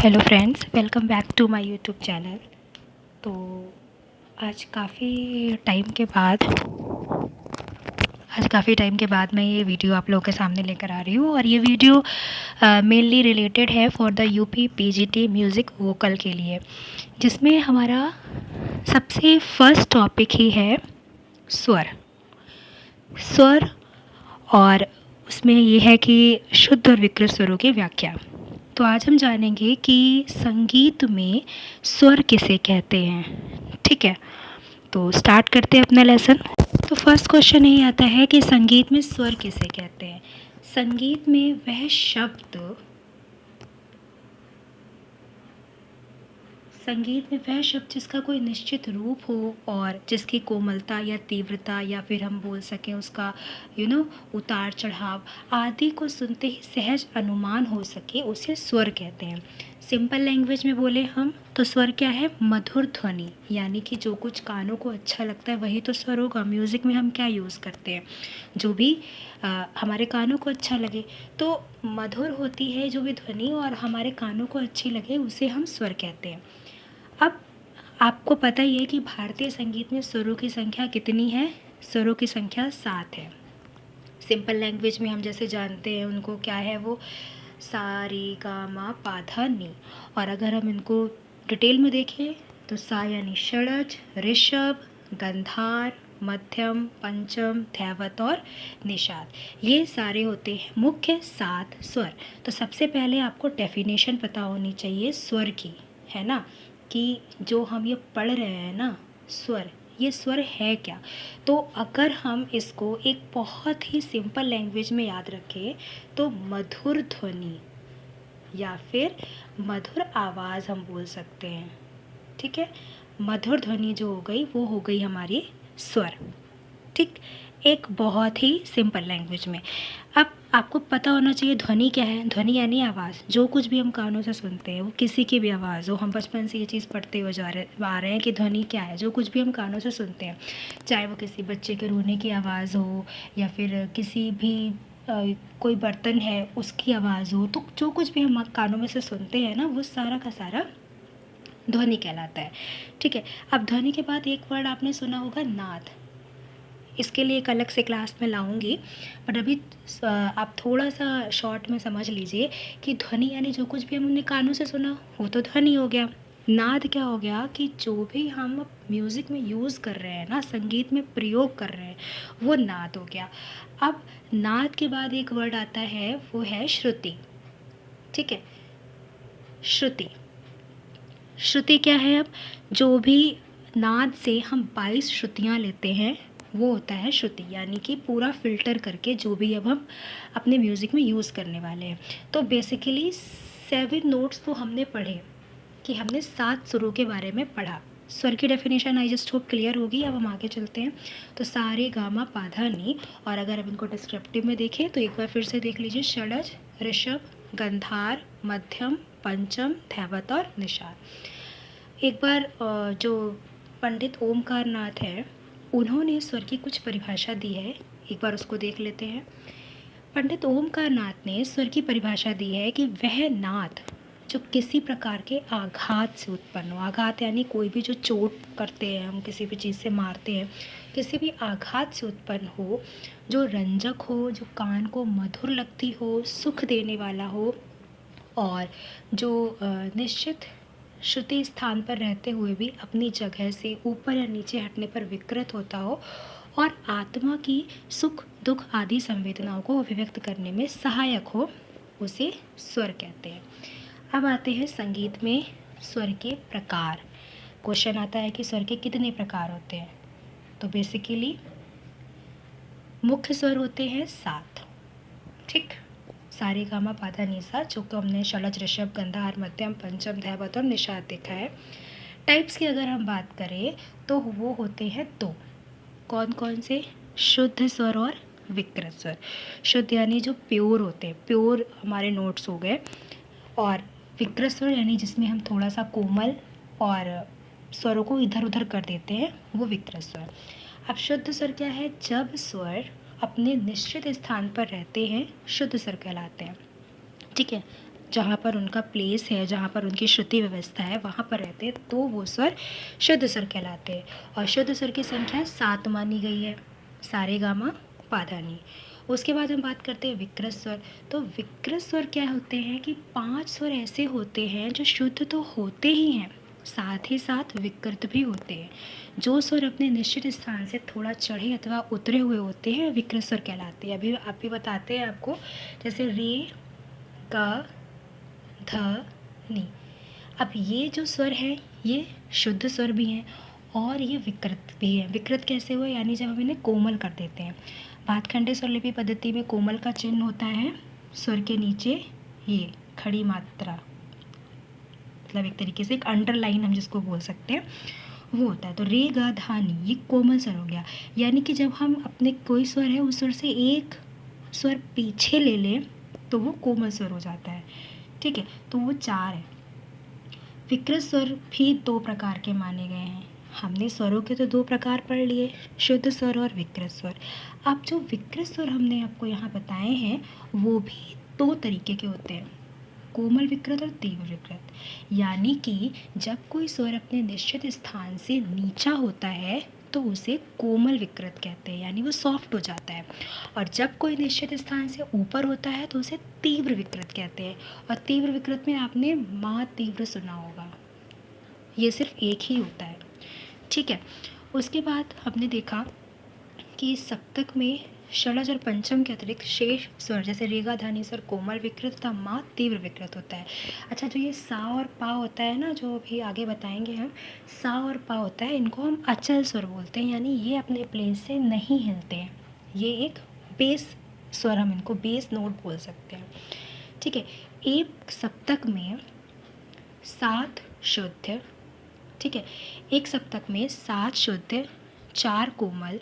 Hello friends, welcome back to my YouTube channel. तो आज काफ़ी टाइम के बाद मैं ये वीडियो आप लोगों के सामने लेकर आ रही हूँ। और ये वीडियो मेनली रिलेटेड है for the UP PGT music vocal के लिए, जिसमें हमारा सबसे फर्स्ट टॉपिक ही है स्वर। और उसमें ये है कि शुद्ध और विकृत स्वरों की व्याख्या। तो आज हम जानेंगे कि संगीत में स्वर किसे कहते हैं। ठीक है, तो स्टार्ट करते हैं अपना लेसन। तो फर्स्ट क्वेश्चन यही आता है कि संगीत में स्वर किसे कहते हैं। संगीत में वह शब्द जिसका कोई निश्चित रूप हो और जिसकी कोमलता या तीव्रता या फिर हम बोल सकें उसका उतार चढ़ाव आदि को सुनते ही सहज अनुमान हो सके, उसे स्वर कहते हैं। सिंपल लैंग्वेज में बोले हम तो स्वर क्या है? मधुर ध्वनि, यानी कि जो कुछ कानों को अच्छा लगता है वही तो स्वर होगा। म्यूज़िक में हम क्या यूज़ करते हैं? जो भी हमारे कानों को अच्छा लगे, तो मधुर होती है जो भी ध्वनि और हमारे कानों को अच्छी लगे उसे हम स्वर कहते हैं। अब आपको पता ही है कि भारतीय संगीत में स्वरों की संख्या कितनी है? स्वरों की संख्या 7 है। सिंपल लैंग्वेज में हम जैसे जानते हैं उनको क्या है, वो सा रे गा मा पा धा नी। और अगर हम इनको डिटेल में देखें तो सा यानी षडज, ऋषभ, गंधार, मध्यम, पंचम, धैवत और निषाद, ये सारे होते हैं मुख्य 7 स्वर। तो सबसे पहले आपको डेफिनेशन पता होनी चाहिए स्वर की, है ना, कि जो हम ये पढ़ रहे हैं ना स्वर, ये स्वर है क्या। तो अगर हम इसको एक बहुत ही सिंपल लैंग्वेज में याद रखें तो मधुर ध्वनि या फिर मधुर आवाज़ हम बोल सकते हैं। ठीक है, मधुर ध्वनि जो हो गई वो हो गई हमारी स्वर। ठीक, एक बहुत ही सिंपल लैंग्वेज में। अब आपको पता होना चाहिए ध्वनि क्या है। ध्वनि यानी आवाज़, जो कुछ भी हम कानों से सुनते हैं वो किसी की भी आवाज़ हो। हम बचपन से ये चीज़ पढ़ते हुए आ रहे हैं कि ध्वनि क्या है, जो कुछ भी हम कानों से सुनते हैं, चाहे वो किसी बच्चे के रोने की आवाज़ हो या फिर किसी भी कोई बर्तन है उसकी आवाज़ हो, तो जो कुछ भी हम कानों में से सुनते हैं ना वो सारा का सारा ध्वनि कहलाता है। ठीक है, अब ध्वनि के बाद एक वर्ड आपने सुना होगा, नाद। इसके लिए एक अलग से क्लास में लाऊंगी, बट अभी आप थोड़ा सा शॉर्ट में समझ लीजिए कि ध्वनि यानी जो कुछ भी हमने कानों से सुना वो तो ध्वनि हो गया। नाद क्या हो गया कि जो भी हम म्यूज़िक में यूज़ कर रहे हैं ना, संगीत में प्रयोग कर रहे हैं, वो नाद हो गया। अब नाद के बाद एक वर्ड आता है, वो है श्रुति। ठीक है, श्रुति। श्रुति क्या है? अब जो भी नाद से हम 22 श्रुतियाँ लेते हैं वो होता है श्रुति, यानी कि पूरा फिल्टर करके जो भी अब हम अपने म्यूज़िक में यूज़ करने वाले हैं। तो बेसिकली 7 नोट्स तो हमने पढ़े कि हमने 7 सुरों के बारे में पढ़ा। स्वर की definition I just hope clear होगी। अब हम आगे चलते हैं। तो सा रे गा मा पा धा नी, और अगर हम इनको डिस्क्रिप्टिव में देखें तो एक बार फिर से देख लीजिए, षडज, ऋषभ, गंधार, मध्यम, पंचम, धैवत और निषाद। एक बार जो पंडित ओमकार नाथ है उन्होंने स्वर की कुछ परिभाषा दी है, एक बार उसको देख लेते हैं। पंडित ओमकार नाथ ने स्वर की परिभाषा दी है कि वह नाद जो किसी प्रकार के आघात से उत्पन्न हो। आघात यानी कोई भी जो चोट करते हैं, हम किसी भी चीज़ से मारते हैं, किसी भी आघात से उत्पन्न हो, जो रंजक हो, जो कान को मधुर लगती हो, सुख देने वाला हो, और जो निश्चित श्रुति स्थान पर रहते हुए भी अपनी जगह से ऊपर या नीचे हटने पर विकृत होता हो, और आत्मा की सुख दुख आदि संवेदनाओं को अभिव्यक्त करने में सहायक हो, उसे स्वर कहते हैं। अब आते हैं संगीत में स्वर के प्रकार। क्वेश्चन आता है कि स्वर के कितने प्रकार होते हैं। तो बेसिकली मुख्य स्वर होते हैं 7। ठीक, सा रे गा मा पा धा नी सा, जो तो हमने षडज, ऋषभ, गंधार, मध्यम, पंचम, धैवत और निषाद देखा है। टाइप्स की अगर हम बात करें तो वो होते हैं 2। कौन कौन से? शुद्ध स्वर और विकृत स्वर। शुद्ध यानी जो प्योर होते हैं, प्योर हमारे नोट्स हो गए, और विकृत स्वर यानी जिसमें हम थोड़ा सा कोमल और स्वरों को इधर उधर कर देते हैं, वो विकृत स्वर। अब शुद्ध स्वर क्या है? जब स्वर अपने निश्चित स्थान पर रहते हैं शुद्ध स्वर कहलाते हैं। ठीक है, जहाँ पर उनका प्लेस है, जहाँ पर उनकी श्रुति व्यवस्था है, वहाँ पर रहते हैं, तो वो स्वर शुद्ध स्वर कहलाते हैं। और शुद्ध स्वर की संख्या 7 मानी गई है, सारेगामा पाधा नी। उसके बाद हम बात करते हैं विकृत स्वर। तो विकृत स्वर क्या होते हैं कि 5 स्वर ऐसे होते हैं जो शुद्ध तो होते ही हैं, साथ ही साथ विकृत भी होते हैं। जो स्वर अपने निश्चित स्थान से थोड़ा चढ़े अथवा उतरे हुए होते हैं विकृत स्वर कहलाते हैं। अभी आप भी बताते हैं आपको, जैसे रे, ग, ध, नी। अब ये जो स्वर है ये शुद्ध स्वर भी हैं और ये विकृत भी है। विकृत कैसे हुए, यानी जब हम इन्हें कोमल कर देते हैं। भातखंडे स्वरलिपि पद्धति में कोमल का चिन्ह होता है स्वर के नीचे, ये खड़ी मात्रा, मतलब एक तरीके से एक अंडरलाइन हम जिसको बोल सकते हैं वो होता है। तो रे, ग, धा, नी ये कोमल स्वर हो गया। यानी कि जब हम अपने कोई स्वर है उस स्वर से एक स्वर पीछे ले लें तो वो कोमल स्वर हो जाता है। ठीक है, तो वो 4 है। विकृत स्वर भी 2 प्रकार के माने गए हैं। हमने स्वरों के तो 2 प्रकार पढ़ लिए, शुद्ध स्वर और विकृत स्वर। अब जो विकृत स्वर हमने आपको यहाँ बताए हैं वो भी 2 तरीके के होते हैं, कोमल विकृत और तीव्र विकृत। यानी कि जब कोई स्वर अपने निश्चित स्थान से नीचा होता है तो उसे कोमल विकृत कहते हैं, यानी वो सॉफ्ट हो जाता है। और जब कोई निश्चित स्थान से ऊपर होता है तो उसे तीव्र विकृत कहते हैं। और तीव्र विकृत में आपने मा तीव्र सुना होगा, ये सिर्फ एक ही होता है। ठीक है, उसके बाद हमने देखा कि सप्तक में षडज और पंचम के अतिरिक्त शेष स्वर जैसे रेगा, धानी स्वर कोमल विकृत तथा मा तीव्र विकृत होता है। अच्छा, जो ये सा और पा होता है ना, जो अभी आगे बताएंगे हम, सा और पा होता है, इनको हम अचल स्वर बोलते हैं, यानी ये अपने प्लेस से नहीं हिलते हैं। ये एक बेस स्वर, हम इनको बेस नोट बोल सकते हैं। ठीक है, एक सप्तक में 7 शुद्ध, ठीक है, एक सप्तक में 7 शुद्ध, 4 कोमल,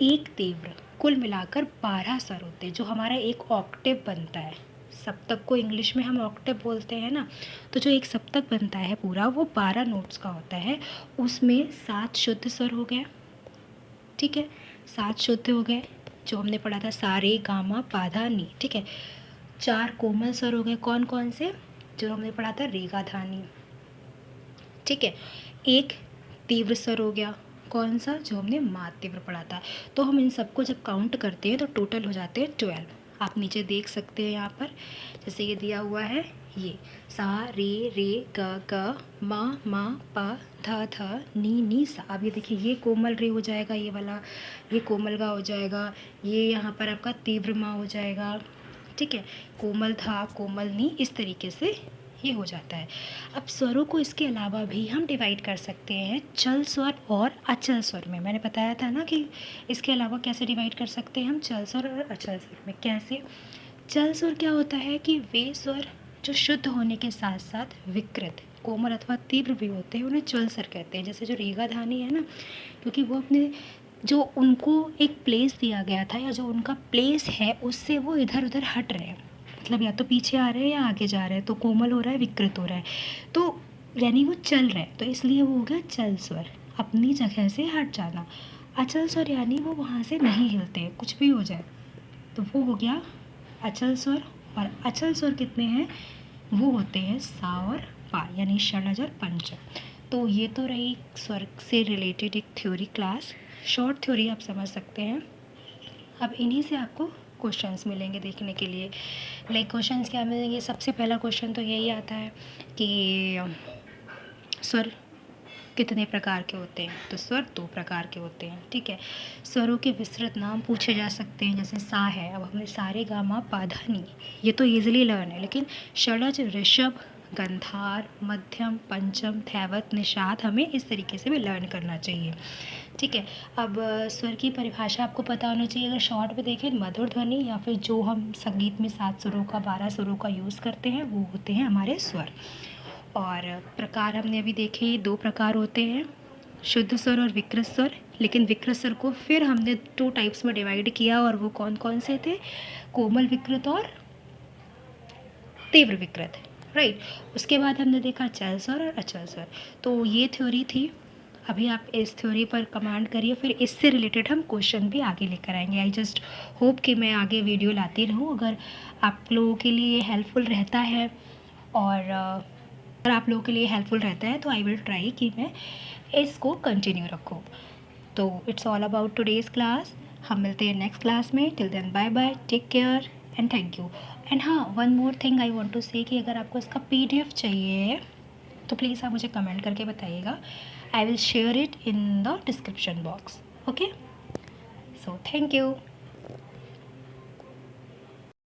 1 तीव्र, कुल मिलाकर 12 स्वर होते हैं, जो हमारा एक ऑक्टेव बनता है। सप्तक को इंग्लिश में हम ऑक्टेव बोलते हैं ना, तो जो एक सप्तक बनता है पूरा वो 12 नोट्स का होता है। उसमें 7 शुद्ध स्वर हो गए, ठीक है, 7 शुद्ध हो गए जो हमने पढ़ा था, सा रे गा मा पा धा नी। ठीक है, 4 कोमल स्वर हो गए, कौन कौन से, जो हमने पढ़ा था रे गा धा नी। ठीक है, 1 तीव्र स्वर हो गया, कौन सा, जो हमने मा तीव्र पढ़ा था। तो हम इन सबको जब काउंट करते हैं तो टोटल हो जाते हैं 12। आप नीचे देख सकते हैं यहाँ पर, जैसे ये दिया हुआ है, ये सा रे ग मा पा धा नी सा। अब ये देखिए, ये कोमल रे हो जाएगा, ये वाला, ये कोमल गा हो जाएगा, ये यहाँ पर आपका तीव्र मा हो जाएगा। ठीक है, कोमल धा, कोमल नी, इस तरीके से ये हो जाता है। अब स्वरों को इसके अलावा भी हम डिवाइड कर सकते हैं चल स्वर और अचल स्वर में। मैंने बताया था ना कि इसके अलावा कैसे डिवाइड कर सकते हैं हम चल स्वर और अचल स्वर में। कैसे, चल स्वर क्या होता है कि वे स्वर जो शुद्ध होने के साथ साथ विकृत, कोमल अथवा तीव्र भी होते हैं, उन्हें चल स्वर कहते हैं। जैसे जो रेगा धानी है ना, क्योंकि वो अपने जो उनको एक प्लेस दिया गया था या जो उनका प्लेस है उससे वो इधर उधर हट रहे हैं, मतलब या तो पीछे आ रहे हैं या आगे जा रहे हैं, तो कोमल हो रहा है, विकृत हो रहा है, तो यानी वो चल रहा है, तो इसलिए वो हो गया चल स्वर, अपनी जगह से हट जाना। अचल स्वर यानी वो वहाँ से नहीं हिलते, कुछ भी हो जाए, तो वो हो गया अचल स्वर। और अचल स्वर कितने हैं, वो होते हैं सा और पा, यानी षडज और पंचम। तो ये तो रही स्वर से रिलेटेड एक थ्योरी क्लास, शॉर्ट थ्योरी आप समझ सकते हैं। अब इन्हीं से आपको क्वेश्चंस मिलेंगे देखने के लिए। लाइक क्वेश्चंस क्या मिलेंगे, सबसे पहला क्वेश्चन तो यही आता है कि स्वर कितने प्रकार के होते हैं, तो स्वर 2 प्रकार के होते हैं। ठीक है, स्वरों के विस्तृत नाम पूछे जा सकते हैं, जैसे सा है, अब हमने सारे गा मा पा धा नी, ये तो ईजिली लर्न है, लेकिन षडज, ऋषभ, गंधार, मध्यम, पंचम, थैवत, निषाद हमें इस तरीके से भी लर्न करना चाहिए। ठीक है, अब स्वर की परिभाषा आपको पता होना चाहिए। अगर शॉर्ट में देखें, मधुर ध्वनि या फिर जो हम संगीत में 7 स्वरों का 12 स्वरों का यूज़ करते हैं वो होते हैं हमारे स्वर। और प्रकार हमने अभी देखे 2 प्रकार होते हैं, शुद्ध स्वर और विकृत स्वर। लेकिन विकृत स्वर को फिर हमने 2 टाइप्स में डिवाइड किया, और वो कौन कौन से थे, कोमल विकृत और तीव्र विकृत, राइट। उसके बाद हमने देखा चल स्वर और अचल स्वर। तो ये थ्योरी थी। अभी आप इस थ्योरी पर कमांड करिए, फिर इससे रिलेटेड हम क्वेश्चन भी आगे लेकर आएंगे। आई जस्ट होप कि मैं आगे वीडियो लाती रहूँ। अगर आप लोगों के लिए हेल्पफुल रहता है और अगर आप लोगों के लिए हेल्पफुल रहता है तो आई विल ट्राई कि मैं इसको कंटिन्यू रखूँ। तो it's all about today's class. हम मिलते हैं नेक्स्ट क्लास में। Till then bye bye, take care and thank you. And हाँ, one more thing I want to say कि अगर आपको इसका PDF चाहिए तो प्लीज़ आप मुझे कमेंट करके बताइएगा। I will share it in the description box. Okay, so thank you.